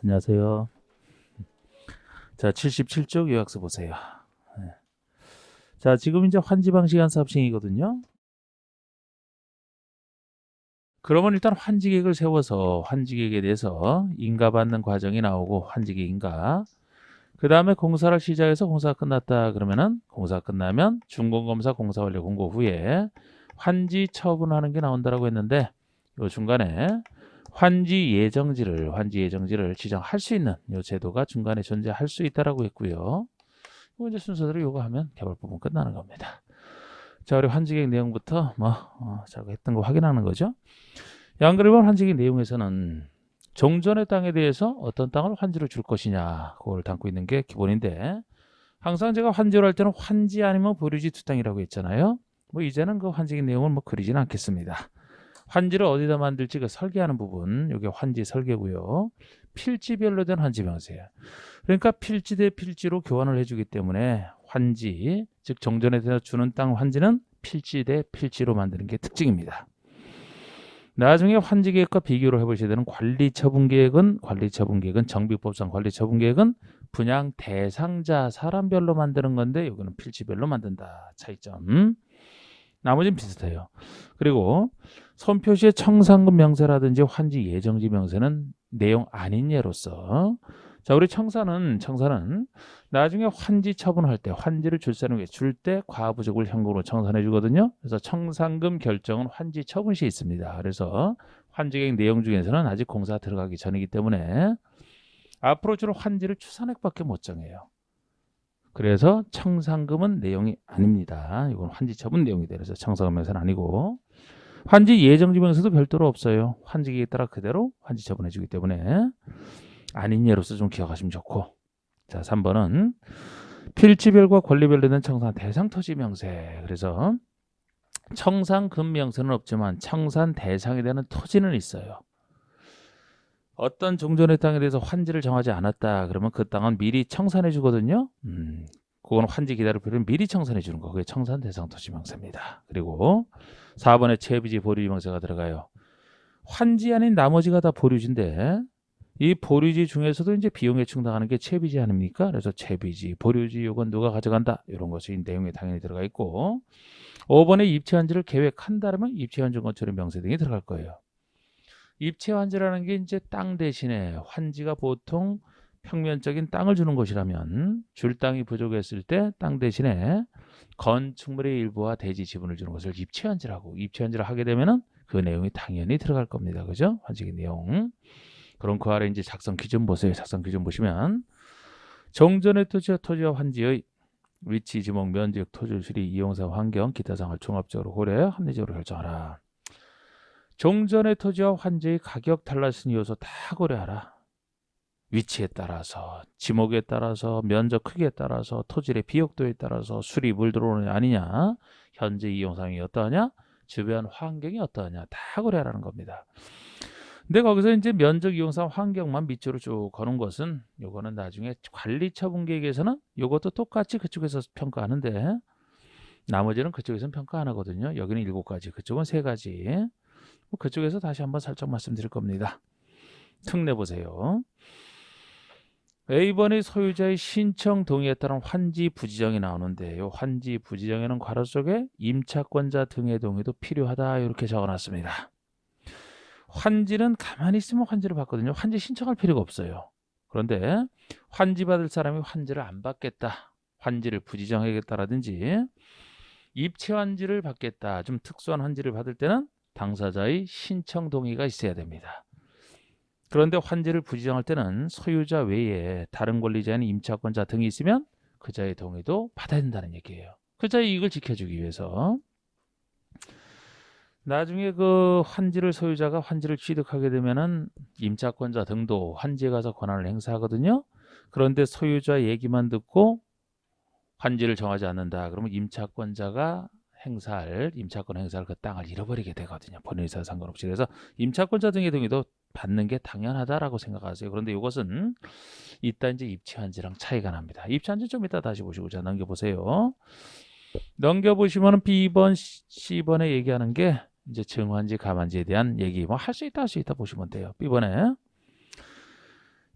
안녕하세요. 자, 77쪽 요약서 보세요. 네. 자, 지금 이제 환지 방식 한사합식이거든요. 그러면 일단 환지 계획을 세워서 환지 계획에 대해서 인가 받는 과정이 나오고 환지 계획 인가. 그 다음에 공사를 시작해서 공사가 끝났다 그러면은 공사가 끝나면 준공검사 공사 완료 공고 후에 환지 처분하는 게 나온다라고 했는데 요 중간에 환지 예정지를 지정할 수 있는 요 제도가 중간에 존재할 수 있다라고 했고요. 이거 이제 순서대로 요거 하면 개발 부분 끝나는 겁니다. 자, 우리 환지 계획 내용부터 자꾸 했던 거 확인하는 거죠. 양그리번 환지 계획 내용에서는 종전의 땅에 대해서 어떤 땅을 환지로 줄 것이냐 그걸 담고 있는 게 기본인데 항상 제가 환지를 할 때는 환지 아니면 보류지 두 땅이라고 했잖아요. 뭐 이제는 그 환지 계획 내용을 뭐 그리지는 않겠습니다. 환지를 어디다 만들지 그 설계하는 부분 이게 환지 설계고요. 필지별로 된 환지 명세예요. 그러니까 필지 대 필지로 교환을 해주기 때문에 환지 즉 정전에 대해서 주는 땅 환지는 필지 대 필지로 만드는 게 특징입니다. 나중에 환지 계획과 비교를 해보셔야 되는 관리처분 계획은 정비법상 관리처분 계획은 분양 대상자 사람별로 만드는 건데 여기는 필지별로 만든다. 차이점. 나머지는 비슷해요. 그리고 손표시의 청산금 명세라든지 환지 예정지 명세는 내용 아닌 예로서 자 우리 청산은 나중에 환지 처분할 때 환지를 줄 때 과부적을 현금으로 청산해 주거든요. 그래서 청산금 결정은 환지 처분 시에 있습니다. 그래서 환지 계획 내용 중에서는 아직 공사 들어가기 전이기 때문에 앞으로 주로 환지를 추산액밖에 못 정해요. 그래서 청산금은 내용이 아닙니다. 이건 환지 처분 내용이다. 그래서 청산금 명세는 아니고 환지 예정지 명세도 별도로 없어요. 환지 계획에 따라 그대로 환지 처분해 주기 때문에 아닌 예로서 좀 기억하시면 좋고 자 3번은 필지별과 권리별로 된 청산 대상 토지 명세 그래서 청산금 명세는 없지만 청산 대상이 되는 토지는 있어요. 어떤 종전의 땅에 대해서 환지를 정하지 않았다 그러면 그 땅은 미리 청산해 주거든요. 그건 환지 기다릴 필요는 미리 청산해 주는 거 그게 청산 대상 토지 명세입니다. 그리고 4번에 채비지 보류지 명세가 들어가요. 환지 아닌 나머지가 다 보류지인데 이 보류지 중에서도 이제 비용에 충당하는 게 채비지 아닙니까? 그래서 채비지, 보류지 요건 누가 가져간다 이런 것이 내용에 당연히 들어가 있고 5번에 입체환지를 계획한다면 입체환지 건축의 명세 등이 들어갈 거예요. 입체환지라는 게 이제 땅 대신에 환지가 보통 평면적인 땅을 주는 것이라면 줄 땅이 부족했을 때 땅 대신에 건축물의 일부와 대지 지분을 주는 것을 입체환지라고 입체환지를 하게 되면은 그 내용이 당연히 들어갈 겁니다. 그죠? 환지의 내용. 그럼 그 아래 이제 작성 기준 보세요. 작성 기준 보시면 정전의 토지와 환지의 위치, 지목, 면적, 토지 수리, 이용사, 환경, 기타 사항을 종합적으로 고려해 합리적으로 결정하라. 종전의 토지와 환지의 가격 달라지는 요소 다 고려하라. 위치에 따라서, 지목에 따라서, 면적 크기에 따라서, 토질의 비옥도에 따라서 수리 물 들어오느냐 아니냐, 현재 이용 상황이 어떠하냐, 주변 환경이 어떠하냐 다 고려하라는 겁니다. 근데 거기서 이제 면적 이용상 환경만 밑으로 쭉 거는 것은 요거는 나중에 관리 처분 계획에서는 요것도 똑같이 그쪽에서 평가하는데 나머지는 그쪽에서는 평가 안 하거든요. 여기는 7가지, 그쪽은 3가지. 그쪽에서 다시 한번 살짝 말씀드릴 겁니다. 특례 보세요. A번의 소유자의 신청 동의에 따른 환지 부지정이 나오는데 요 환지 부지정에는 괄호 속에 임차권자 등의 동의도 필요하다 이렇게 적어놨습니다. 환지는 가만히 있으면 환지를 받거든요. 환지 신청할 필요가 없어요. 그런데 환지 받을 사람이 환지를 안 받겠다. 환지를 부지정하겠다라든지 입체 환지를 받겠다. 좀 특수한 환지를 받을 때는 당사자의 신청 동의가 있어야 됩니다. 그런데 환지를 부지정할 때는 소유자 외에 다른 권리자인 임차권자 등이 있으면 그자의 동의도 받아야 된다는 얘기예요. 그자의 이익을 지켜주기 위해서. 나중에 그 환지를 소유자가 환지를 취득하게 되면은 임차권자 등도 환지에 가서 권한을 행사하거든요. 그런데 소유자 얘기만 듣고 환지를 정하지 않는다. 그러면 임차권자가 임차권 행사할 그 땅을 잃어버리게 되거든요. 본인 의사와 상관없이. 그래서 임차권자 등의 동의도 받는 게 당연하다라고 생각하세요. 그런데 이것은 이따 이제 입체환지랑 차이가 납니다. 입체환지 좀 이따 다시 보시고 자 넘겨보세요. 넘겨보시면은 B번, C번에 얘기하는 게 이제 증환지, 감환지에 대한 얘기 뭐 할 수 있다 보시면 돼요. B번에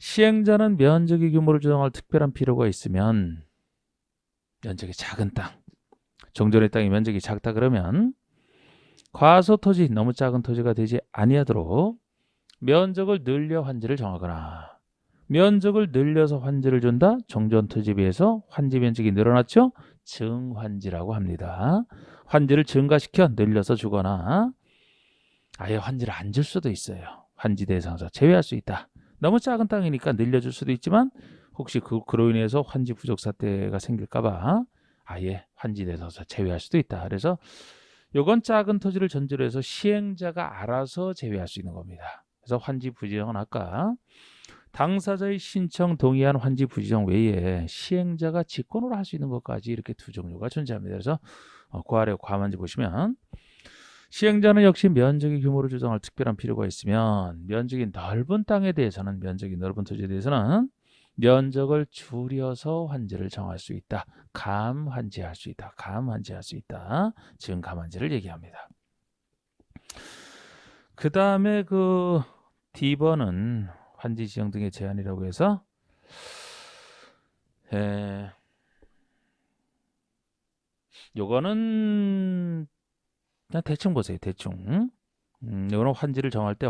시행자는 면적의 규모를 조정할 특별한 필요가 있으면 면적이 작은 땅, 종전의 땅의 면적이 작다 그러면 과소 토지, 너무 작은 토지가 되지 아니하도록 면적을 늘려 환지를 정하거나 면적을 늘려서 환지를 준다. 종전 토지에 비해서 환지 면적이 늘어났죠. 증환지라고 합니다. 환지를 증가시켜 늘려서 주거나 아예 환지를 안 줄 수도 있어요. 환지 대상에서 제외할 수 있다. 너무 작은 땅이니까 늘려줄 수도 있지만 혹시 그로 인해서 환지 부족 사태가 생길까봐 아예 환지 대상에서 제외할 수도 있다. 그래서 요건 작은 토지를 전제로 해서 시행자가 알아서 제외할 수 있는 겁니다. 그래서 환지 부지정은 아까 당사자의 신청 동의한 환지 부지정 외에 시행자가 직권으로 할 수 있는 것까지 이렇게 두 종류가 존재합니다. 그래서 그 아래 과만지 보시면 시행자는 역시 면적의 규모를 조정할 특별한 필요가 있으면 면적이 넓은 땅에 대해서는 면적이 넓은 토지에 대해서는 면적을 줄여서 환지를 정할 수 있다. 감환지할 수 있다. 감환지할 수 있다. 지금 감환지를 얘기합니다. 그 다음에 그 D번은 환지 지정 등의 제한이라고 해서 요거는 그냥 대충 보세요. 대충. 요거는 환지를 정할 때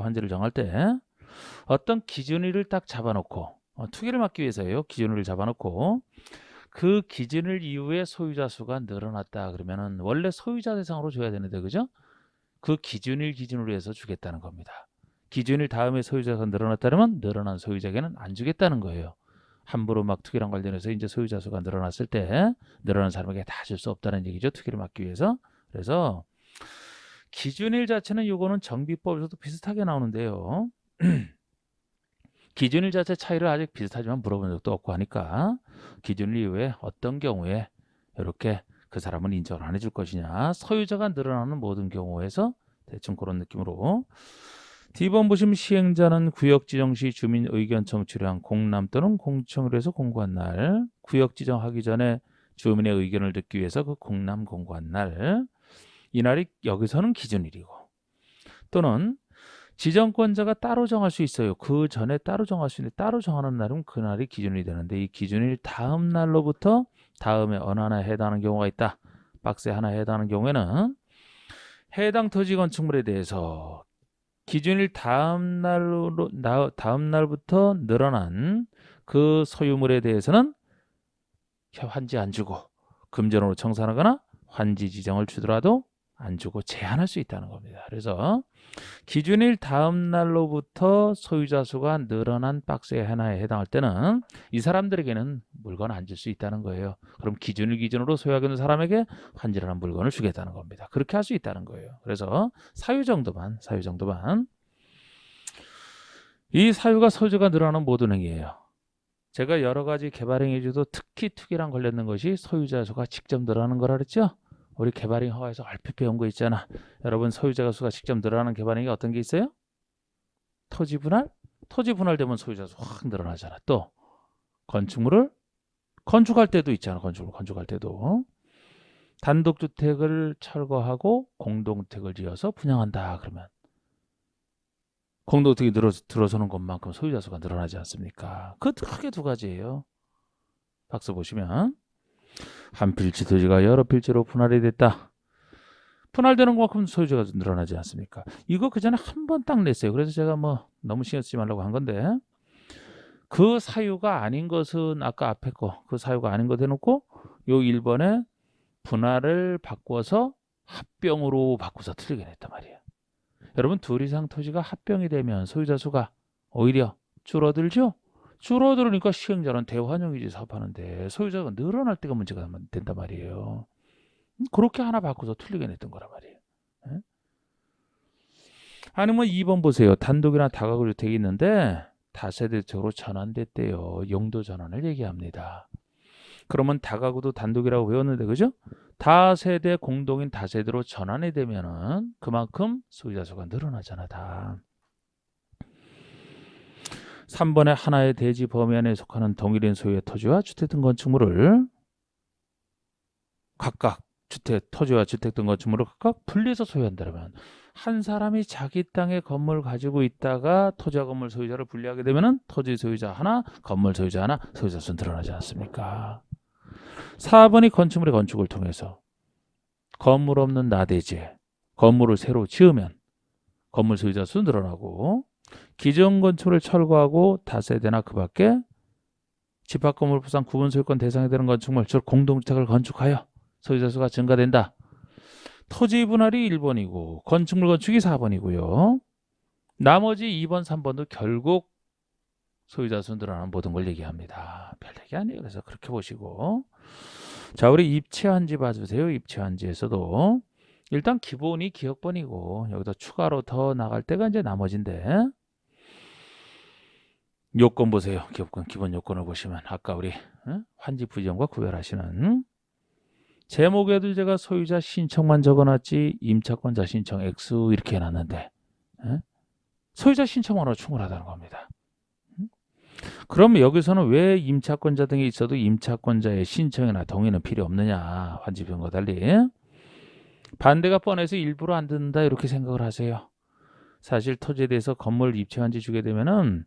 어떤 기준일을 딱 잡아놓고 투기를 막기 위해서요. 기준일을 잡아놓고 그 기준일 이후에 소유자 수가 늘어났다 그러면은 원래 소유자 대상으로 줘야 되는데 그죠? 그 기준일 기준으로 해서 주겠다는 겁니다. 기준일 다음에 소유자가 늘어났다면 늘어난 소유자에게는 안 주겠다는 거예요. 함부로 막 투기랑 관련해서 이제 소유자 수가 늘어났을 때 늘어난 사람에게 다 줄 수 없다는 얘기죠. 투기를 막기 위해서. 그래서 기준일 자체는 요거는 정비법에서도 비슷하게 나오는데요. 기준일 자체 차이를 아직 비슷하지만 물어본 적도 없고 하니까 기준일 이후에 어떤 경우에 이렇게 그 사람은 인정을 안 해줄 것이냐 소유자가 늘어나는 모든 경우에서 대충 그런 느낌으로 D번 보시면 시행자는 구역 지정 시 주민 의견 청취를 한 공람 또는 공청을 해서 공고한 날 구역 지정하기 전에 주민의 의견을 듣기 위해서 그 공람 공고한 날 이날이 여기서는 기준일이고 또는 지정권자가 따로 정할 수 있어요. 그 전에 따로 정할 수 있는데 따로 정하는 날은 그날이 기준이 되는데 이 기준일 다음 날로부터 다음에 어느 하나에 해당하는 경우가 있다. 박스에 하나에 해당하는 경우에는 해당 토지 건축물에 대해서 기준일 다음 날부터 늘어난 그 소유물에 대해서는 환지 안 주고 금전으로 청산하거나 환지 지정을 주더라도 안 주고 제한할 수 있다는 겁니다. 그래서 기준일 다음 날로부터 소유자 수가 늘어난 박스에 하나에 해당할 때는 이 사람들에게는 물건 안 줄 수 있다는 거예요. 그럼 기준일 기준으로 소유하게 된 사람에게 환지라는 물건을 주겠다는 겁니다. 그렇게 할 수 있다는 거예요. 그래서 사유 정도만 이 사유가 소유자가 늘어나는 모든 행위예요. 제가 여러 가지 개발행위 중에도 특히 투기랑 관련된 것이 소유자 수가 직접 늘어나는 거라 그랬죠? 우리 개발행 허가에서 얼핏 배운 거 있잖아. 여러분 소유자 수가 직접 늘어나는 개발행위 어떤 게 있어요? 토지 분할? 토지 분할되면 소유자 수 확 늘어나잖아. 또 건축물을 건축할 때도 있잖아. 건축할 때도 단독주택을 철거하고 공동주택을 지어서 분양한다. 그러면 공동주택이 들어서는 것만큼 소유자 수가 늘어나지 않습니까? 그 크게 두 가지예요. 박스 보시면 한 필지 토지가 여러 필지로 분할이 됐다. 분할되는 것만큼 소유자가 늘어나지 않습니까? 이거 그 전에 한 번 딱 냈어요. 그래서 제가 뭐 너무 신경 쓰지 말라고 한 건데 그 사유가 아닌 것은 아까 앞에 그 사유가 아닌 거 대놓고 요 1번에 분할을 바꿔서 합병으로 바꿔서 틀리게 냈단 말이에요. 여러분 둘 이상 토지가 합병이 되면 소유자 수가 오히려 줄어들죠? 줄어들으니까 시행자는 대환영이지 사업하는데 소유자가 늘어날 때가 문제가 된단 말이에요. 그렇게 하나 바꿔서 틀리게 냈던 거란 말이에요. 예? 아니면 2번 보세요. 단독이나 다가구 주택이 있는데 다세대적으로 전환됐대요. 용도 전환을 얘기합니다. 그러면 다가구도 단독이라고 배웠는데 그죠? 다세대 공동인 다세대로 전환이 되면은 그만큼 소유자 수가 늘어나잖아 다. 3번에 하나의 대지 범위 안에 속하는 동일인 소유의 토지와 주택 등 건축물을 각각 토지와 주택 등 건축물을 각각 분리해서 소유한다면 한 사람이 자기 땅에 건물 가지고 있다가 토지와 건물 소유자를 분리하게 되면은 토지 소유자 하나, 건물 소유자 하나, 소유자 수는 드러나지 않습니까? 4번이 건축물의 건축을 통해서 건물 없는 나대지에 건물을 새로 지으면 건물 소유자 수는 늘어나고, 기존 건축을 철거하고 다세대나 그 밖에 집합건물 부산 구분 소유권 대상이 되는 건축물, 즉 공동주택을 건축하여 소유자 수가 증가된다. 토지 분할이 1번이고 건축물 건축이 4번이고요. 나머지 2번, 3번도 결국 소유자 수 늘어나는 모든 걸 얘기합니다. 별 얘기 아니에요. 그래서 그렇게 보시고, 자, 우리 입체한지 봐주세요. 입체한지에서도 일단 기본이 기억번이고 여기다 추가로 더 나갈 때가 이제 나머지인데, 요건 보세요. 기본 요건을 보시면 아까 우리 환지 부지정과 구별하시는 제목에도 제가 소유자 신청만 적어놨지 임차권자 신청 X 이렇게 해놨는데, 소유자 신청만으로 충분하다는 겁니다. 그럼 여기서는 왜 임차권자 등이 있어도 임차권자의 신청이나 동의는 필요 없느냐? 환지 부지정과 달리 반대가 뻔해서 일부러 안 듣는다 이렇게 생각을 하세요. 사실 토지에 대해서 건물 입체한지 주게 되면은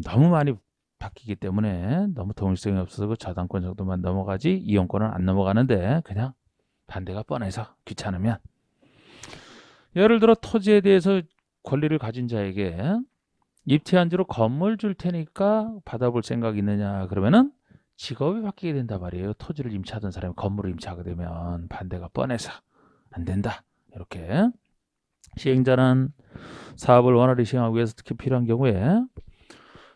너무 많이 바뀌기 때문에 너무 동일성이 없어서 그 저당권 정도만 넘어가지 이용권은 안 넘어가는데, 그냥 반대가 뻔해서 귀찮으면, 예를 들어 토지에 대해서 권리를 가진 자에게 입체한지로 건물 줄 테니까 받아볼 생각 있느냐 그러면은 직업이 바뀌게 된단 말이에요. 토지를 임차하던 사람이 건물을 임차하게 되면 반대가 뻔해서 안 된다. 이렇게 시행자는 사업을 원활히 시행하기 위해서 특히 필요한 경우에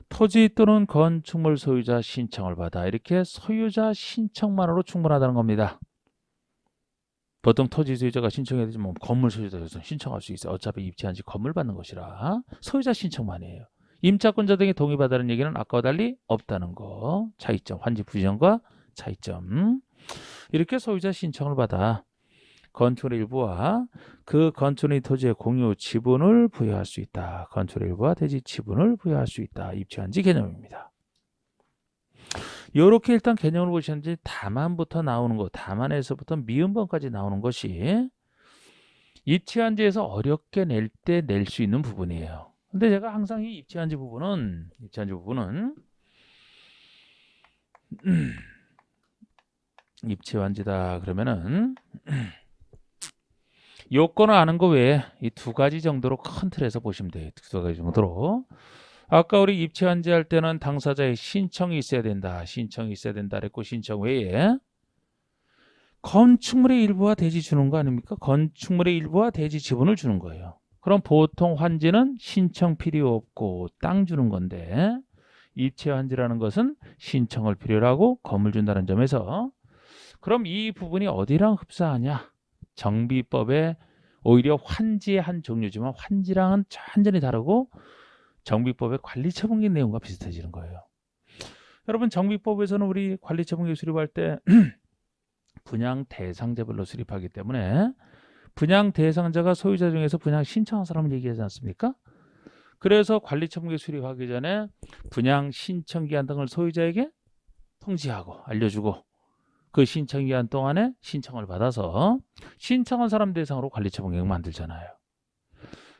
토지 또는 건축물 소유자 신청을 받아, 이렇게 소유자 신청만으로 충분하다는 겁니다. 보통 토지 소유자가 신청해야 되지만 건물 소유자에서 신청할 수 있어요. 어차피 입체한지 건물 받는 것이라 소유자 신청만이에요. 임차권자 등이 동의받다는 얘기는 아까와 달리 없다는 거. 차이점, 환지 부지정과 차이점. 이렇게 소유자 신청을 받아 건축의 일부와 그 건축의 토지의 공유 지분을 부여할 수 있다. 건축의 일부와 대지 지분을 부여할 수 있다. 입체한지 개념입니다. 이렇게 일단 개념을 보시는지 다만부터 나오는 거, 다만에서부터 미음번까지 나오는 것이 입체한지에서 어렵게 낼 때 낼 수 있는 부분이에요. 근데 제가 항상 이 입체한지 부분은 입체한지다 그러면은 요건을 아는 거 외에 이 두 가지 정도로 큰 틀에서 보시면 돼요. 두 가지 정도로. 아까 우리 입체한지 할 때는 당사자의 신청이 있어야 된다. 신청이 있어야 된다 그랬고, 신청 외에 건축물의 일부와 대지 주는 거 아닙니까? 건축물의 일부와 대지 지분을 주는 거예요. 그럼 보통 환지는 신청 필요 없고 땅 주는 건데, 입체한지라는 것은 신청을 필요로 하고 건물 준다는 점에서, 그럼 이 부분이 어디랑 흡사하냐? 정비법의 오히려 환지의 한 종류지만 환지랑은 완전히 다르고 정비법의 관리처분기 내용과 비슷해지는 거예요. 여러분, 정비법에서는 우리 관리처분기 수립할 때 분양 대상자별로 수립하기 때문에 분양 대상자가 소유자 중에서 분양 신청한 사람을 얘기하지 않습니까? 그래서 관리처분기 수립하기 전에 분양 신청기한 등을 소유자에게 통지하고 알려주고, 그 신청기한 동안에 신청을 받아서 신청한 사람 대상으로 관리처분 계획 만들잖아요.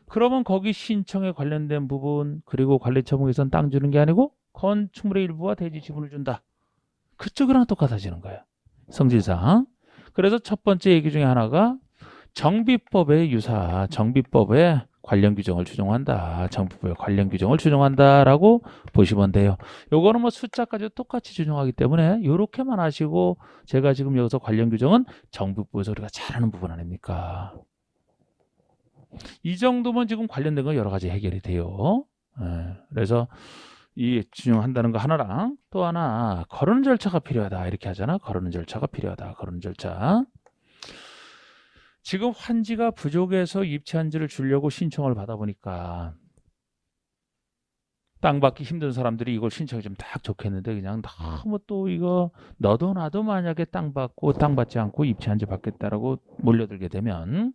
그러면 거기 신청에 관련된 부분, 그리고 관리처분에선 땅 주는 게 아니고 건축물의 일부와 대지 지분을 준다. 그쪽이랑 똑같아지는 거예요. 성질상. 그래서 첫 번째 얘기 중에 하나가 정비법의 유사, 정비법의 관련 규정을 추정한다. 정비법의 관련 규정을 추정한다라고 보시면 돼요. 요거는 뭐 숫자까지 똑같이 추정하기 때문에 요렇게만 하시고, 제가 지금 여기서 관련 규정은 정비법에서 우리가 잘 아는 부분 아닙니까? 이 정도면 지금 관련된 건 여러 가지 해결이 돼요. 그래서 이 추정한다는 거 하나랑 또 하나 거르는 절차가 필요하다 이렇게 하잖아. 거르는 절차가 필요하다. 거르는 절차. 지금 환지가 부족해서 입체한지를 주려고 신청을 받아보니까 땅 받기 힘든 사람들이 이걸 신청이 좀 딱 좋겠는데, 그냥 너무 또 이거 너도 나도 만약에 땅 받고 땅 받지 않고 입체한지 받겠다라고 몰려들게 되면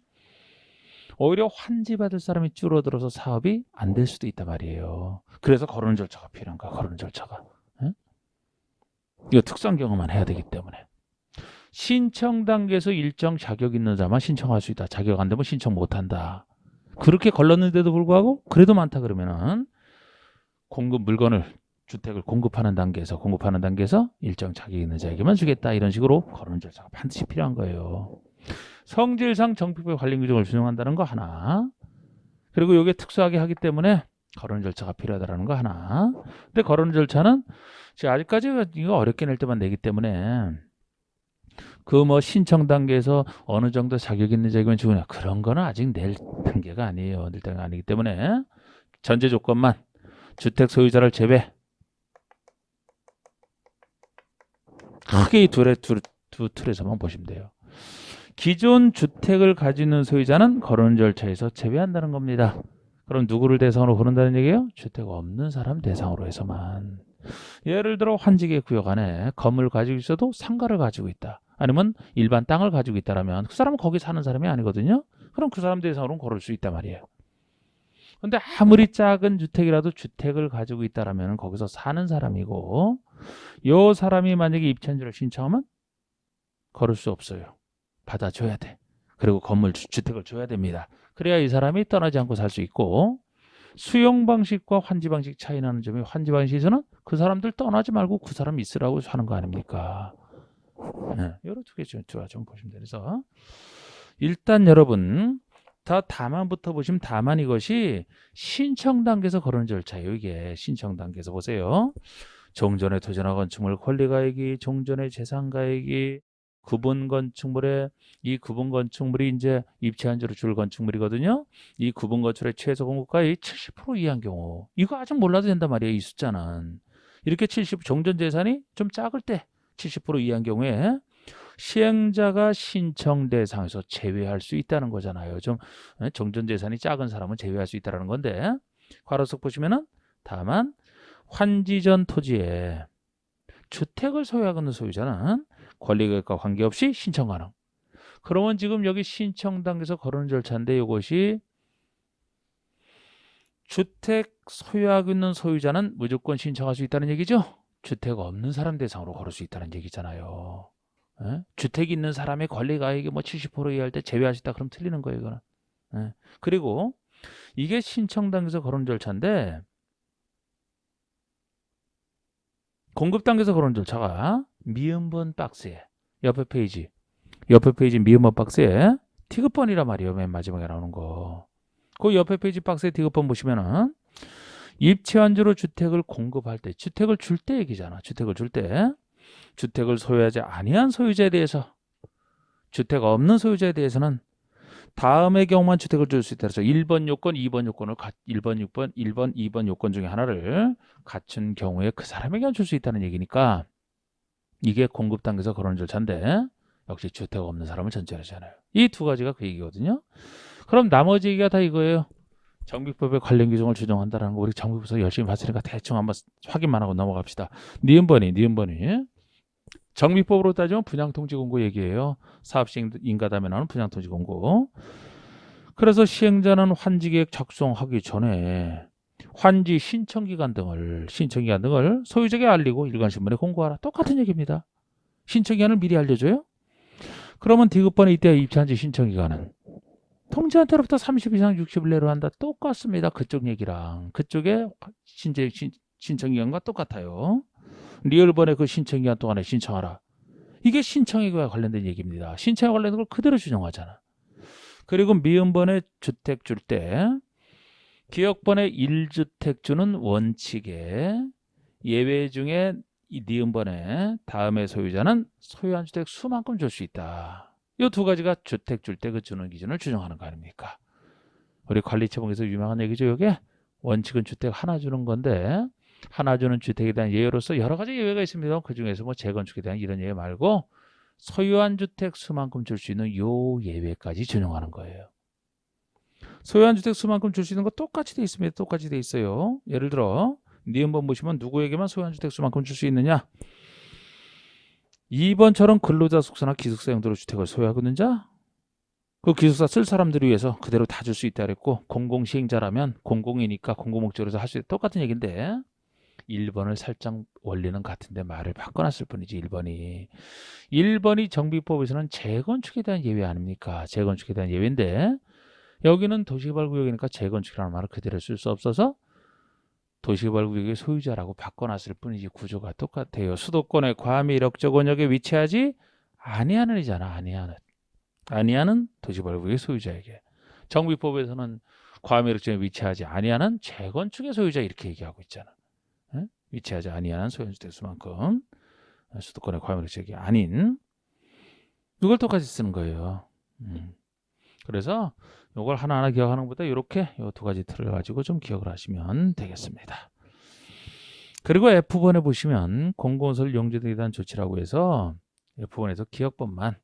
오히려 환지 받을 사람이 줄어들어서 사업이 안 될 수도 있단 말이에요. 그래서 거르는 절차가 필요한 거야. 거르는 절차가. 이거 특수한 경우만 해야 되기 때문에. 신청 단계에서 일정 자격 있는 자만 신청할 수 있다. 자격 안 되면 신청 못 한다. 그렇게 걸렀는데도 불구하고 그래도 많다 그러면은 물건을 주택을 공급하는 단계에서 일정 자격 있는 자에게만 주겠다. 이런 식으로 거론 절차가 반드시 필요한 거예요. 성질상 정비법의 관리 규정을 준용한다는 거 하나. 그리고 이게 특수하게 하기 때문에 거론 절차가 필요하다는 거 하나. 근데 거론 절차는 제가 아직까지 이거 어렵게 낼 때만 내기 때문에 그 뭐 신청 단계에서 어느 정도 자격 있는 자격은 주냐 그런 거는 아직 낼 단계가 아니에요. 낼 단계가 아니기 때문에 전제 조건만 주택 소유자를 제외 크게 이 두 틀에서만 보시면 돼요. 기존 주택을 가지고 있는 소유자는 거론 절차에서 제외한다는 겁니다. 그럼 누구를 대상으로 고른다는 얘기예요? 주택 없는 사람 대상으로 해서만. 예를 들어 환지계 구역 안에 건물을 가지고 있어도 상가를 가지고 있다. 아니면 일반 땅을 가지고 있다라면 그 사람은 거기 사는 사람이 아니거든요. 그럼 그 사람 대상으로는 고를 수 있단 말이에요. 근데 아무리 작은 주택이라도 주택을 가지고 있다라면 거기서 사는 사람이고 요 사람이 만약에 입천지를 신청하면 걸을 수 없어요. 받아줘야 돼. 그리고 주택을 줘야 됩니다. 그래야 이 사람이 떠나지 않고 살 수 있고 수용 방식과 환지 방식 차이 나는 점이 환지 방식에서는 그 사람들 떠나지 말고 그 사람 있으라고 하는 거 아닙니까? 네, 여러 두 개 좀 보시면 돼요. 그래서 일단 여러분 다 다만부터 보시면 다만 이것이 신청 단계에서 거론 절차예요. 이게 신청 단계에서 보세요. 종전의 토지나 건축물 권리가액이, 종전의 재산가액이, 구분 건축물의 이 구분 건축물이 이제 입체한지로 줄 건축물이거든요. 이 구분 건축물의 최소 공급가액이 70% 이하인 경우 이거 아직 몰라도 된단 말이에요. 이 숫자는 이렇게 70 종전 재산이 좀 작을 때 70% 이하인 경우에 시행자가 신청 대상에서 제외할 수 있다는 거잖아요. 좀 종전 재산이 작은 사람은 제외할 수 있다는 건데 괄호석 보시면은 다만 환지전 토지에 주택을 소유하고 있는 소유자는 권리계획과 관계없이 신청 가능. 그러면 지금 여기 신청 단계에서 거론 절차인데 이것이 주택 소유하고 있는 소유자는 무조건 신청할 수 있다는 얘기죠. 주택 없는 사람 대상으로 걸을 수 있다는 얘기잖아요. 에? 주택이 있는 사람의 권리가액이 뭐 70% 이하일 때 제외할 수 있다. 그럼 틀리는 거예요. 이거는. 에? 그리고 이게 신청 단계에서 거론 절차인데 공급 단계에서 거론 절차가 미음번 박스에 옆에 페이지 미음번 박스에 티급번이란 말이에요. 맨 마지막에 나오는 거. 그 옆에 페이지 박스에 티급번 보시면은 입체한주로 주택을 공급할 때 주택을 줄 때 얘기잖아. 주택을 줄 때 주택을 소유하지 아니한 소유자에 대해서 주택 없는 소유자에 대해서는 다음의 경우만 주택을 줄 수 있다. 그래서 1번 요건, 2번 요건을 1번, 2번 요건 중에 하나를 갖춘 경우에 그 사람에게만 줄 수 있다는 얘기니까 이게 공급 단계에서 거론 절차인데 역시 주택 없는 사람을 전제하잖아요. 이 두 가지가 그 얘기거든요. 그럼 나머지 얘기가 다 이거예요. 정비법의 관련 규정을 준용한다는 거 우리 정비법에서 열심히 봤으니까 대충 한번 확인만 하고 넘어갑시다. 니은번이 정비법으로 따지면 분양통지공고 얘기예요. 사업시행 인가담에 나오는 분양통지공고. 그래서 시행자는 환지계획 작성하기 전에 환지 신청기간 등을 소유자에게 알리고 일간신문에 공고하라. 똑같은 얘기입니다. 신청기간을 미리 알려줘요. 그러면 디귿번에 이때 입찰한지 신청기간은 통지한테로부터 30일 이상 60일 내로 한다. 똑같습니다. 그쪽 얘기랑 그쪽에 신청기간과 똑같아요. 리얼번에 그 신청기간 동안에 신청하라. 이게 신청에 관련된 얘기입니다. 신청에 관련된 걸 그대로 준용하잖아. 그리고 미음번에 주택 줄 때 기역번에 1주택 주는 원칙에 예외 중에 이 니은번에 다음의 소유자는 소유한 주택 수만큼 줄 수 있다. 이 두 가지가 주택 줄 때 그 주는 기준을 준용하는 거 아닙니까? 우리 관리처분에서 유명한 얘기죠. 이게 원칙은 주택 하나 주는 건데 하나 주는 주택에 대한 예외로서 여러 가지 예외가 있습니다. 그 중에서 뭐 재건축에 대한 이런 예외 말고 소유한 주택 수만큼 줄 수 있는 요 예외까지 준용하는 거예요. 소유한 주택 수만큼 줄 수 있는 거 똑같이 돼 있습니다. 똑같이 돼 있어요. 예를 들어 니은번 보시면 누구에게만 소유한 주택 수만큼 줄 수 있느냐? 2번처럼 근로자 숙소나 기숙사 용도로 주택을 소유하고 있는 자, 그 기숙사 쓸 사람들을 위해서 그대로 다 줄 수 있다 그랬고 공공시행자라면 공공이니까 공공목적으로 할 수 있다. 똑같은 얘기인데 1번을 살짝 원리는 같은데 말을 바꿔놨을 뿐이지 1번이 정비법에서는 재건축에 대한 예외 아닙니까? 재건축에 대한 예외인데 여기는 도시개발구역이니까 재건축이라는 말을 그대로 쓸 수 없어서 도시개발구역의 소유자라고 바꿔놨을 뿐이지 구조가 똑같아요. 수도권의 과밀 역적 원역에 위치하지 아니하는 이잖아. 아니하는 도시개발구역의 소유자에게. 정비법에서는 과밀 역적에 위치하지 아니하는 재건축의 소유자 이렇게 얘기하고 있잖아. 에? 위치하지 아니하는 소유자 대수만큼 수도권의 과밀 역적이 아닌 이걸 똑같이 쓰는 거예요. 그래서 이걸 하나하나 기억하는 것보다 이렇게 이 두 가지 틀을 가지고 좀 기억을 하시면 되겠습니다. 그리고 F번에 보시면 공공시설 용적에 대한 조치라고 해서 F번에서 기억법만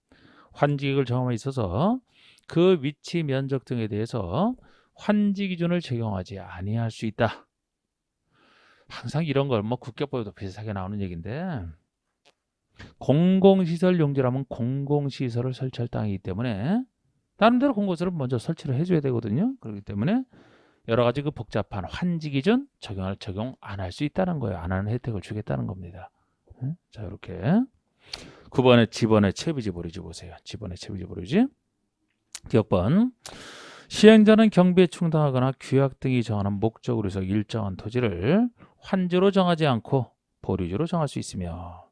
환지기획을 정함에 있어서 그 위치 면적 등에 대해서 환지 기준을 적용하지 아니할 수 있다. 항상 이런 걸 뭐 국격법에도 비슷하게 나오는 얘기인데 공공시설 용지라면 공공시설을 설치할 땅이기 때문에 나름대로 공공시설을 먼저 설치를 해줘야 되거든요. 그렇기 때문에 여러 가지 그 복잡한 환지 기준 적용 안 할 수 있다는 거예요. 안 하는 혜택을 주겠다는 겁니다. 자 이렇게 9번에 지번의 채비지 보류지 보세요. 지번의 채비지 보류지 기억번 시행자는 경비에 충당하거나 규약 등이 정하는 목적으로 해서 일정한 토지를 환지로 정하지 않고 보류지로 정할 수 있으며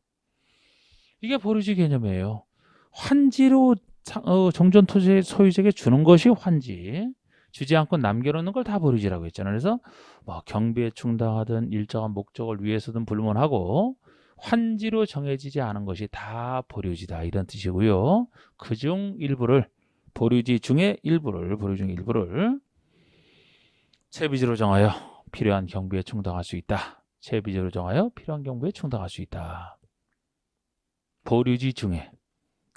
이게 보류지 개념이에요. 환지로 정전 토지 소유자에게 주는 것이 환지 주지 않고 남겨놓는 걸 다 보류지라고 했잖아요. 그래서 뭐 경비에 충당하든 일정한 목적을 위해서든 불문하고 환지로 정해지지 않은 것이 다 보류지다 이런 뜻이고요. 그중 일부를 보류지 중에 일부를 채비지로 정하여 필요한 경비에 충당할 수 있다. 채비지로 정하여 필요한 경비에 충당할 수 있다. 보류지 중에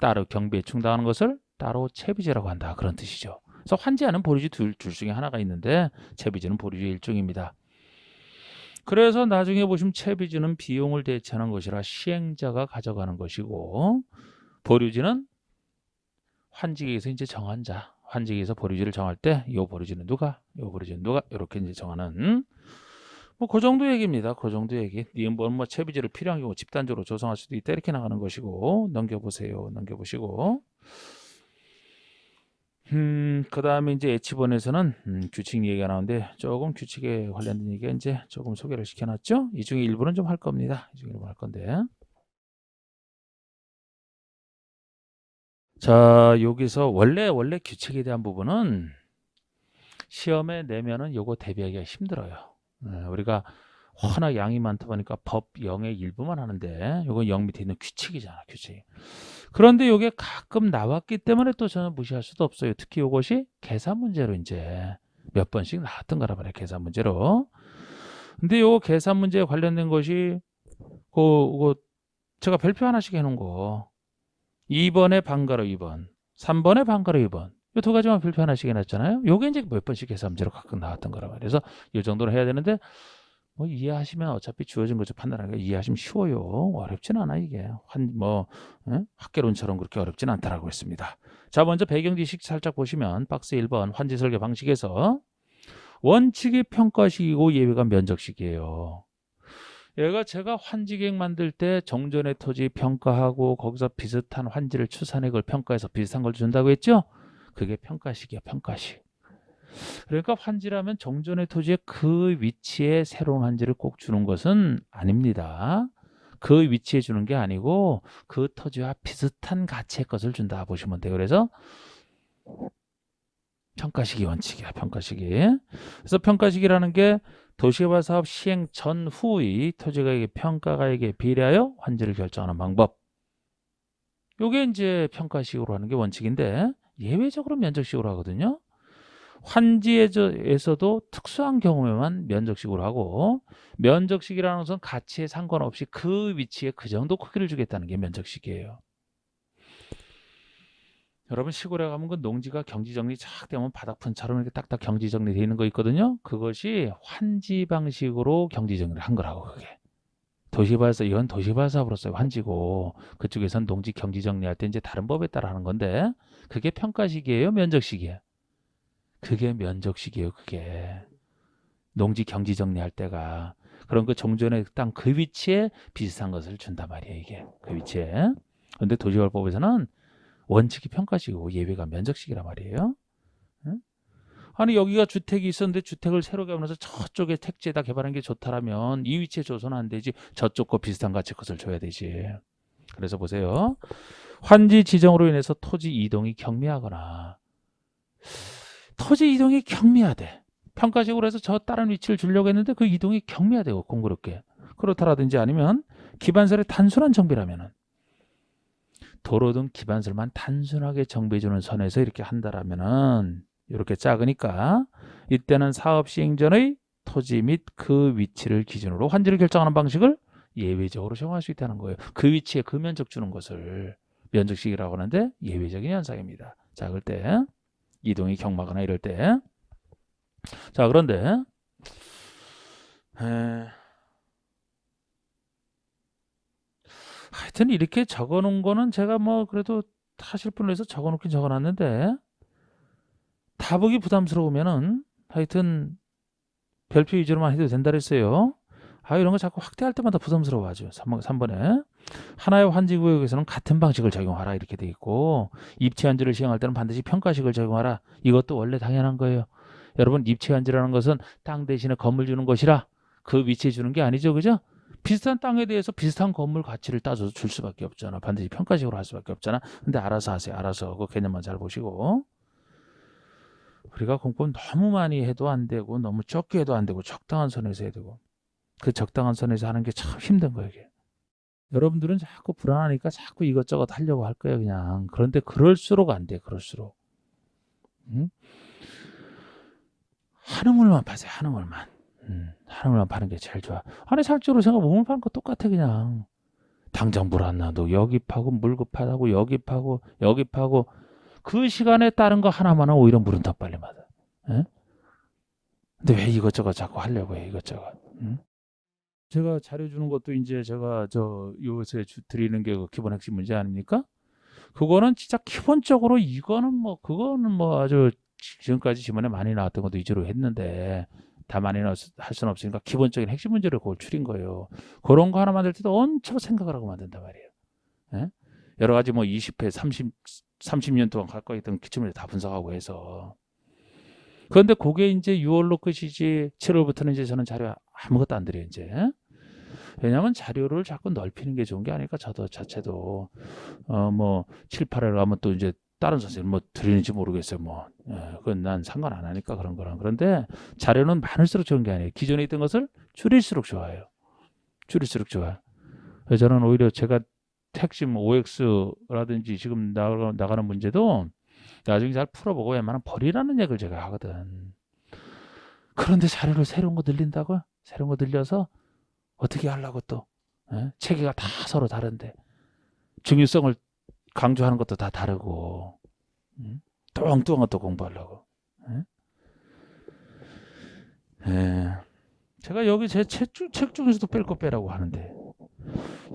따로 경비에 충당하는 것을 따로 채비지라고 한다. 그런 뜻이죠. 그래서 환지하는 보류지 둘 중에 하나가 있는데 채비지는 보류지의 일종입니다. 그래서 나중에 보시면 채비지는 비용을 대체하는 것이라 시행자가 가져가는 것이고 보류지는 환지기에서 이제 정한 자, 환지기에서 보류지를 정할 때 이 보류지는 누가, 이렇게 이제 정하는 뭐 그 정도 얘기입니다. 그 정도 얘기. 니은 뭐 채비지를 필요한 경우 집단적으로 조성할 수도 있다 이렇게 나가는 것이고 넘겨보세요. 넘겨보시고 그 다음에 이제 H번에서는 규칙 얘기가 나오는데 조금 규칙에 관련된 얘기가 이제 조금 소개를 시켜놨죠. 이 중에 일부는 좀 할 겁니다. 이 중에 일부 할 건데. 자, 여기서 원래 규칙에 대한 부분은 시험에 내면은 요거 대비하기가 힘들어요. 우리가 워낙 양이 많다 보니까 법 0의 일부만 하는데 요건 0 밑에 있는 규칙이잖아, 규칙. 그런데 요게 가끔 나왔기 때문에 또 저는 무시할 수도 없어요. 특히 요것이 계산 문제로 이제 몇 번씩 나왔던 거라 말이에요. 계산 문제로. 근데 요 계산 문제에 관련된 것이 그거 제가 별표 하나씩 해놓은 거 2번에 반가로 2번 3번에 반가로 2번 이 두 가지만 별표 하나씩 해놨잖아요. 요게 이제 몇 번씩 계산 문제로 가끔 나왔던 거라 말이에요. 그래서 이 정도는 해야 되는데 뭐 이해하시면 어차피 주어진 것을 판단하는 게 이해하시면 쉬워요. 어렵진 않아 이게. 학개론처럼 그렇게 어렵진 않다라고 했습니다. 자, 먼저 배경 지식 살짝 보시면 박스 1번 환지 설계 방식에서 원칙이 평가식이고 예외가 면적식이에요. 얘가 제가 환지 계획 만들 때 정전의 토지 평가하고 거기서 비슷한 환지를 추산해 그걸 평가해서 비슷한 걸 준다고 했죠? 그게 평가식이야, 평가식. 그러니까 환지라면 정전의 토지의 그 위치에 새로운 환지를 꼭 주는 것은 아닙니다. 그 위치에 주는 게 아니고 그 토지와 비슷한 가치의 것을 준다 보시면 돼요. 그래서 평가식이 원칙이야, 평가식이. 그래서 평가식이라는 게 도시개발 사업 시행 전후의 토지가액의 평가가액에 비례하여 환지를 결정하는 방법. 요게 이제 평가식으로 하는 게 원칙인데 예외적으로 면적식으로 하거든요. 환지에서도 특수한 경우에만 면적식으로 하고 면적식이라는 것은 가치에 상관없이 그 위치에 그 정도 크기를 주겠다는 게 면적식이에요. 여러분 시골에 가면 그 농지가 경지정리 쫙 되면 바닥판처럼 이렇게 딱딱 경지정리 되어 있는 거 있거든요. 그것이 환지 방식으로 경지정리를 한 거라고 그게. 도시발사 이건 도시발사업으로서의 환지고 그쪽에선 농지 경지정리할 때 이제 다른 법에 따라 하는 건데 그게 평가식이에요, 면적식이에요? 그게 면적식이에요. 그게 농지 경지 정리할 때가 그런 그 종전의 땅 그 위치에 비슷한 것을 준단 말이에요. 이게 그 위치에. 그런데 도시개발법에서는 원칙이 평가식이고 예외가 면적식이란 말이에요. 응? 아니 여기가 주택이 있었는데 주택을 새로 개발해서 저쪽에 택지에다 개발한 게 좋다라면 이 위치에 줘서는 안 되지. 저쪽과 비슷한 가치 것을 줘야 되지. 그래서 보세요. 환지 지정으로 인해서 토지 이동이 경미하거나 토지 이동이 경미하대. 평가식으로 해서 저 다른 위치를 주려고 했는데 그 이동이 경미하대요. 공교롭게. 그렇다라든지 아니면 기반설의 단순한 정비라면은 도로 등 기반설만 단순하게 정비해주는 선에서 이렇게 한다라면은 이렇게 작으니까 이때는 사업 시행 전의 토지 및 그 위치를 기준으로 환지를 결정하는 방식을 예외적으로 적용할 수 있다는 거예요. 그 위치에 그 면적 주는 것을 면적식이라고 하는데 예외적인 현상입니다. 작을 때 이동이 경마거나 이럴 때. 자 그런데 하여튼 이렇게 적어놓은 거는 제가 뭐 그래도 하실 분을 위해서 적어놓긴 적어놨는데 다 보기 부담스러우면은 하여튼 별표 위주로만 해도 된다 그랬어요. 아 이런 거 자꾸 확대할 때마다 부담스러워하죠. 3번에 하나의 환지구역에서는 같은 방식을 적용하라 이렇게 돼 있고 입지환지를 시행할 때는 반드시 평가식을 적용하라. 이것도 원래 당연한 거예요. 여러분 입지환지라는 것은 땅 대신에 건물 주는 것이라 그 위치에 주는 게 아니죠. 그죠? 비슷한 땅에 대해서 비슷한 건물 가치를 따져서 줄 수밖에 없잖아. 반드시 평가식으로 할 수밖에 없잖아. 근데 알아서 하세요. 알아서 그 개념만 잘 보시고. 우리가 공법 너무 많이 해도 안 되고 너무 적게 해도 안 되고 적당한 선에서 해야 되고 그 적당한 선에서 하는 게 참 힘든 거예요. 이게. 여러분들은 자꾸 불안하니까 자꾸 이것저것 하려고 할 거예요. 그냥. 그런데 그럴수록 안 돼. 그럴수록. 응? 한우물만 파세요. 한우물만. 한우물만 파는 게 제일 좋아. 아니 살적으로 생각 몸을 파는 거 똑같아 그냥. 당장 물 안 나도 여기 파고 물급하고 여기 파고 여기 파고 그 시간에 다른 거 하나만은 오히려 물은 더 빨리 맞아. 예? 근데 왜 이것저것 자꾸 하려고 해 이것저것. 응? 제가 자료 주는 것도 이제 제가 저 요새 드리는 게 그 기본 핵심 문제 아닙니까? 그거는 진짜 기본적으로 이거는 뭐 그거는 뭐 아주 지금까지 지문에 많이 나왔던 것도 위주로 했는데 다 많이 할 수는 없으니까 기본적인 핵심 문제를 그걸 추린 거예요. 그런 거 하나 만들 때도 엄청 생각을 하고 만든단 말이에요. 예? 여러 가지 뭐 20회, 30년 동안 가까이 있던 기출문제 다 분석하고 해서. 그런데 그게 이제 6월로 끝이지 7월부터는 이제 저는 자료 아무것도 안 드려요 이제. 왜냐하면 자료를 자꾸 넓히는 게 좋은 게 아닐까 저도 자체도 뭐 7, 8월 가면 또 이제 다른 선생님 뭐 드리는지 모르겠어요 뭐 그건 난 상관 안 하니까 그런 거랑. 그런데 자료는 많을수록 좋은 게 아니에요. 기존에 있던 것을 줄일수록 좋아요. 줄일수록 좋아요. 그래서 저는 오히려 제가 핵심 OX라든지 지금 나가는 문제도 나중에 잘 풀어보고 웬만하면 버리라는 얘기를 제가 하거든. 그런데 자료를 새로운 거 늘린다고? 새로운 거 늘려서 어떻게 하려고 또 체계가 다 서로 다른데 중요성을 강조하는 것도 다 다르고 뚱뚱한 것도 공부하려고. 제가 여기 제 책 중에서도 뺄 거 빼라고 하는데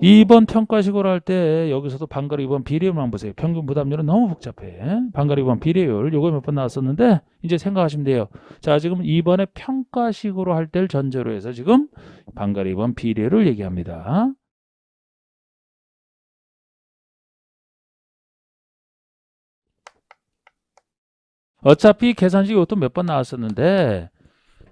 2번 평가식으로 할 때 여기서도 반가리 2번 비례율만 보세요. 평균 부담률은 너무 복잡해. 반가리 2번 비례율 요거 몇 번 나왔었는데 이제 생각하시면 돼요. 자 지금 2번에 평가식으로 할 때를 전제로 해서 지금 반가리 2번 비례율을 얘기합니다. 어차피 계산식 이것도 몇 번 나왔었는데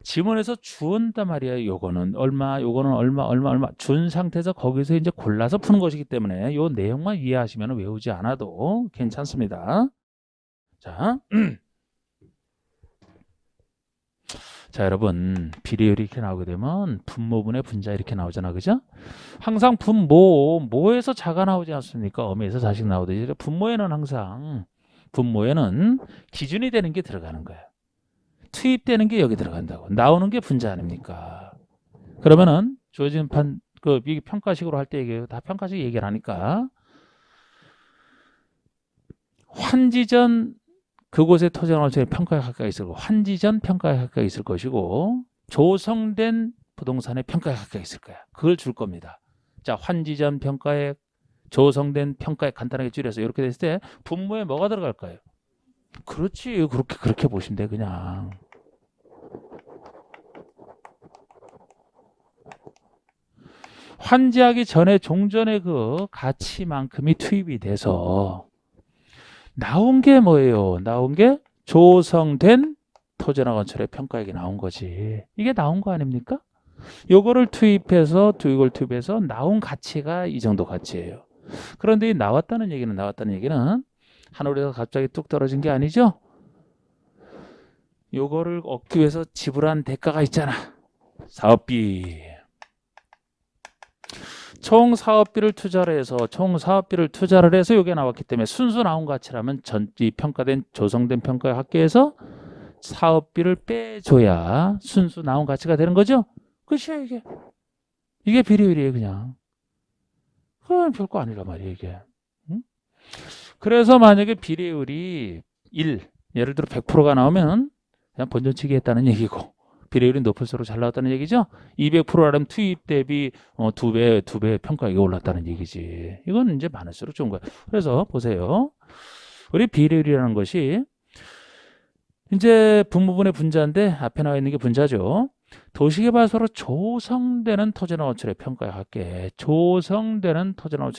지문에서 주었단 말이에요. 요거는 얼마, 요거는 얼마 준 상태에서 거기서 이제 골라서 푸는 것이기 때문에 요 내용만 이해하시면 외우지 않아도 괜찮습니다. 자, 자 여러분 비례율이 이렇게 나오게 되면 분모분의 분자 이렇게 나오잖아, 그죠? 항상 모에서 자가 나오지 않습니까? 어미에서 자식 나오듯이 분모에는 항상 분모에는 기준이 되는 게 들어가는 거예요. 투입되는 게 여기 들어간다고. 나오는 게 분자 아닙니까? 그러면은 주어진 이게 평가식으로 할 때 얘기해요. 다 평가식 얘기를 하니까 환지전 그곳에 토지나 월세의 평가에 가까이 있을 거, 환지전 평가에 가까이 있을 것이고 조성된 부동산의 평가에 가까이 있을 거야. 그걸 줄 겁니다. 자, 환지전 평가에 조성된 평가에 간단하게 줄여서 이렇게 됐을 때 분모에 뭐가 들어갈까요? 그렇지. 그렇게 보시면 돼 그냥. 환지하기 전에 종전의 그 가치만큼이 투입이 돼서 나온 게 뭐예요? 나온 게 조성된 토지나 건설의 평가액이 나온 거지. 이게 나온 거 아닙니까? 요거를 투입해서 이걸 투입해서 나온 가치가 이 정도 가치예요. 그런데 이 나왔다는 얘기는 하늘에서 갑자기 뚝 떨어진 게 아니죠? 요거를 얻기 위해서 지불한 대가가 있잖아. 사업비. 총 사업비를 투자를 해서 요게 나왔기 때문에 순수 나온 가치라면 이 평가된 조성된 평가의 합계에서 사업비를 빼줘야 순수 나온 가치가 되는 거죠. 끝이야 이게. 이게 비례율이에요 그냥. 그건 별거 아니란 말이에요 이게. 응? 그래서 만약에 비례율이 1, 예를 들어 100%가 나오면 그냥 본전치기 했다는 얘기고, 비례율이 높을수록 잘 나왔다는 얘기죠. 200%라면 투입 대비 2배 평가액이 올랐다는 얘기지. 이건 이제 많을수록 좋은 거야. 그래서 보세요. 우리 비례율이라는 것이 이제 분모분의 분자인데 앞에 나와 있는 게 분자죠. 도시개발소로 조성되는 토지나 건축의 평가의 합계, 조성되는 토지나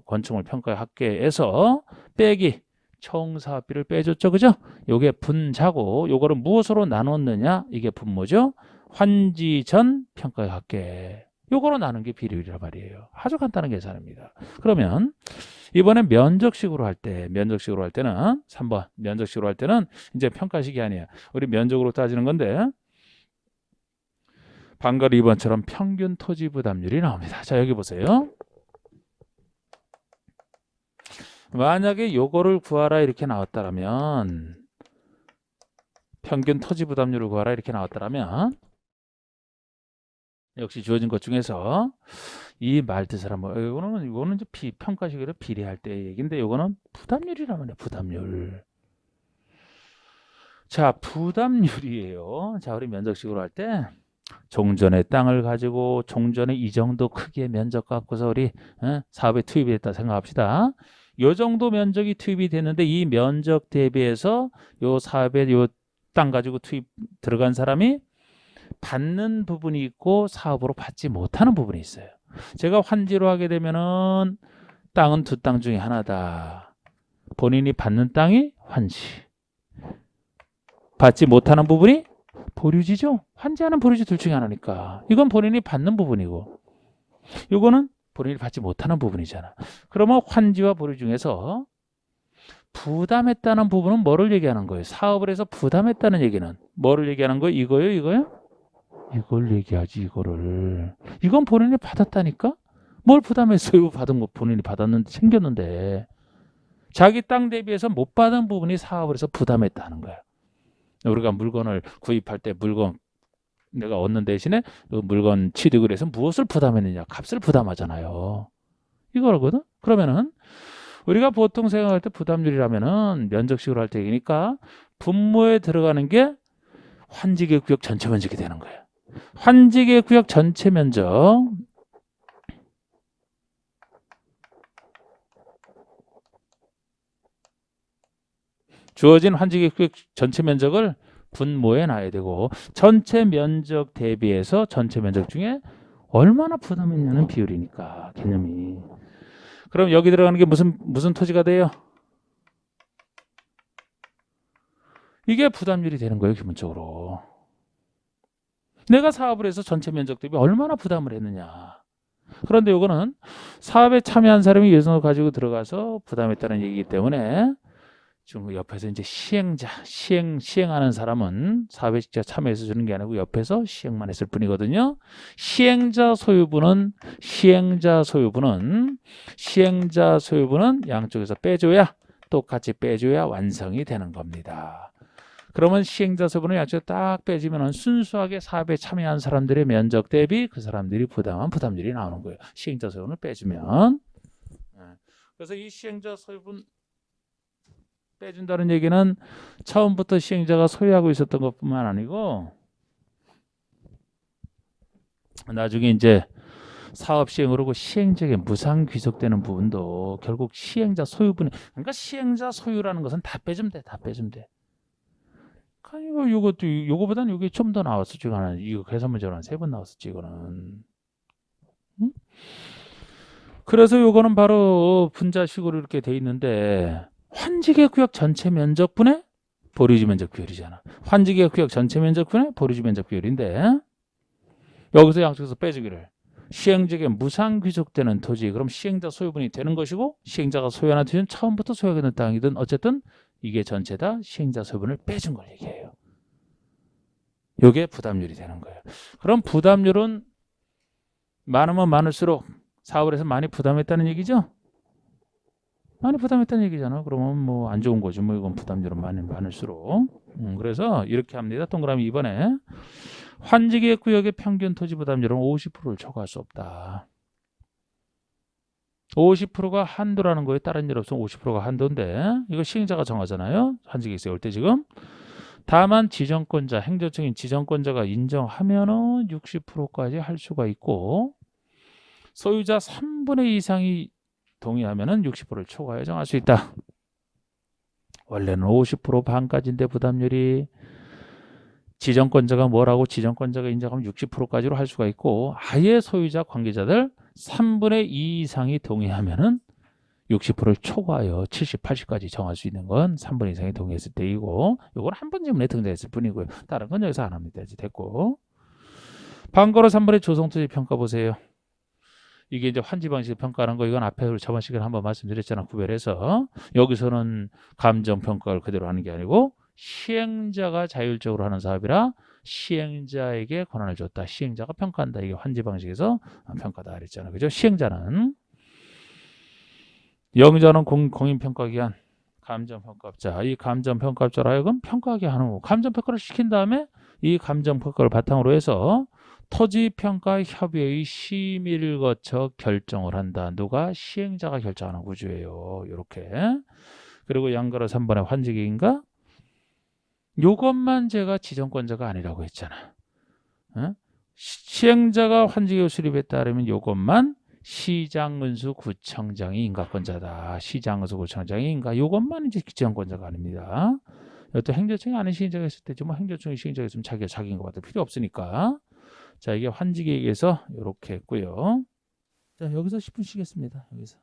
건축물 평가의 합계에서 빼기 총 사업비를 빼줬죠, 그죠? 요게 분자고, 요거를 무엇으로 나눴느냐? 이게 분모죠. 환지 전 평가의 합계. 요거로 나눈 게 비례율이란 말이에요. 아주 간단한 계산입니다. 그러면 이번엔 면적식으로 할 때는 3번 면적식으로 할 때는 이제 평가식이 아니야. 우리 면적으로 따지는 건데 방금 2번처럼 평균 토지 부담률이 나옵니다. 자, 여기 보세요. 만약에 요거를 구하라 이렇게 나왔다라면, 평균 토지 부담률을 구하라 이렇게 나왔다라면, 역시 주어진 것 중에서 이 말 뜻을 한번, 이거는 이제 평가식으로 비례할 때 얘기인데, 요거는 부담률이라면 해, 부담률. 자, 부담률이에요. 자, 우리 면적식으로 할 때 종전의 땅을 가지고 종전의 이 정도 크기의 면적 갖고서 우리 사업에 투입이 됐다 생각합시다. 요 정도 면적이 투입이 됐는데 이 면적 대비해서 요 사업에 요 땅 가지고 투입 들어간 사람이 받는 부분이 있고 사업으로 받지 못하는 부분이 있어요. 제가 환지로 하게 되면은 땅은 두 땅 중에 하나다. 본인이 받는 땅이 환지, 받지 못하는 부분이 보류지죠. 환지하는 보류지 둘 중에 하나니까 이건 본인이 받는 부분이고, 이거는 본인이 받지 못하는 부분이잖아. 그러면 환지와 보류 중에서 부담했다는 부분은 뭐를 얘기하는 거예요? 사업을 해서 부담했다는 얘기는 뭐를 얘기하는 거예요? 이거요? 이걸 얘기하지, 이거를. 이건 본인이 받았다니까? 뭘 부담했어요? 받은 거 본인이 받았는데, 챙겼는데. 자기 땅 대비해서 못 받은 부분이 사업을 해서 부담했다는 거야. 우리가 물건을 구입할 때 물건 내가 얻는 대신에 그 물건 취득을 해서 무엇을 부담했느냐? 값을 부담하잖아요. 이거거든? 그러면은 우리가 보통 생각할 때 부담률이라면은 면적식으로 할 때이니까 분모에 들어가는 게 환지계 구역 전체 면적이 되는 거예요. 환지계 구역 전체 면적, 주어진 환지계 구역 전체 면적을 분모에 놔야 되고, 전체 면적 대비해서 전체 면적 중에 얼마나 부담했냐는 비율이니까, 개념이. 그럼 여기 들어가는 게 무슨 토지가 돼요? 이게 부담률이 되는 거예요, 기본적으로. 내가 사업을 해서 전체 면적 대비 얼마나 부담을 했느냐. 그런데 이거는 사업에 참여한 사람이 예산을 가지고 들어가서 부담했다는 얘기이기 때문에 지금 옆에서 이제 시행하는 사람은 사업에 직접 참여해서 주는 게 아니고 옆에서 시행만 했을 뿐이거든요. 시행자 소유분은 양쪽에서 빼줘야, 똑같이 빼줘야 완성이 되는 겁니다. 그러면 시행자 소유분을 양쪽에 딱 빼주면 순수하게 사업에 참여한 사람들의 면적 대비 그 사람들이 부담한 부담률이 나오는 거예요. 시행자 소유분을 빼주면. 그래서 이 시행자 소유분 빼준다는 얘기는 처음부터 시행자가 소유하고 있었던 것뿐만 아니고 나중에 이제 사업 시행을 하고 시행자에게 무상 귀속되는 부분도 결국 시행자 소유분이, 그러니까 시행자 소유라는 것은 다 빼주면 돼. 그러니까 요거보다는 이게 좀 더 나왔었지. 이거 계산 문제로 한 3번 나왔었지, 이거는. 응? 그래서 요거는 바로 분자식으로 이렇게 돼 있는데 환지계 구역 전체 면적분의 보류지 면적 비율이잖아. 환지계 구역 전체 면적분의 보류지 면적 비율인데 여기서 양쪽에서 빼주기를 시행자에게 무상 귀속되는 토지 그럼 시행자 소유분이 되는 것이고 시행자가 소유하는 토지는 처음부터 소유하는 땅이든 어쨌든 이게 전체 다 시행자 소유분을 빼준 걸 얘기해요. 이게 부담률이 되는 거예요. 그럼 부담률은 많으면 많을수록 사업을 해서 많이 부담했다는 얘기죠? 많이 부담했다는 얘기잖아. 그러면 뭐 안 좋은 거죠. 뭐 이건 부담률은 많을수록. 그래서 이렇게 합니다. 동그라미 2번에 환지계 구역의 평균 토지 부담률은 50%를 초과할 수 없다. 50%가 한도라는 거에 다른 일 없으면 50%가 한도인데 이거 시행자가 정하잖아요. 환지계에서 올 때 지금. 다만 지정권자, 행정적인 지정권자가 인정하면은 60%까지 할 수가 있고 소유자 3분의 2 이상이 동의하면은 60%를 초과해 정할 수 있다. 원래는 50% 반까지인데 부담률이 지정권자가 뭐라고 지정권자가 인정하면 60%까지로 할 수가 있고 아예 소유자 관계자들 3분의 2 이상이 동의하면은 60%를 초과하여 70, 80까지 정할 수 있는 건 3분의 2 이상이 동의했을 때이고 이건 한 번 지문에 등장했을 뿐이고요. 다른 건 여기서 안 합니다. 이제 됐고 반거로 3번의 조성토지 평가 보세요. 이게 이제 환지 방식 평가하는 거 이건 앞에 저번 시간에 한번 말씀드렸잖아. 구별해서 여기서는 감정 평가를 그대로 하는 게 아니고 시행자가 자율적으로 하는 사업이라 시행자에게 권한을 줬다. 시행자가 평가한다. 이게 환지 방식에서 평가다 그랬잖아. 그죠? 시행자는 영자는 공인평가기관 감정평가업자 이 감정평가업자로 하여금 평가하게 하는 거 감정평가를 시킨 다음에 이 감정평가를 바탕으로 해서 토지평가협의회의 심의를 거쳐 결정을 한다. 누가? 시행자가 결정하는 구조예요. 이렇게. 그리고 양가로 3번의 환지계인가? 요것만 제가 지정권자가 아니라고 했잖아. 시행자가 환지계 수립에 따르면 요것만 시장은수 구청장이 인가권자다. 시장은수 구청장이 인가. 요것만 이제 지정권자가 아닙니다. 또 행정청이 아닌 시행자가 있을 때죠. 뭐 행정청이 시행자가 있으면 자기가 자기인 것 같아. 필요 없으니까. 자, 이게 환지계획에서 이렇게 했고요. 자, 여기서 10분 쉬겠습니다. 여기서.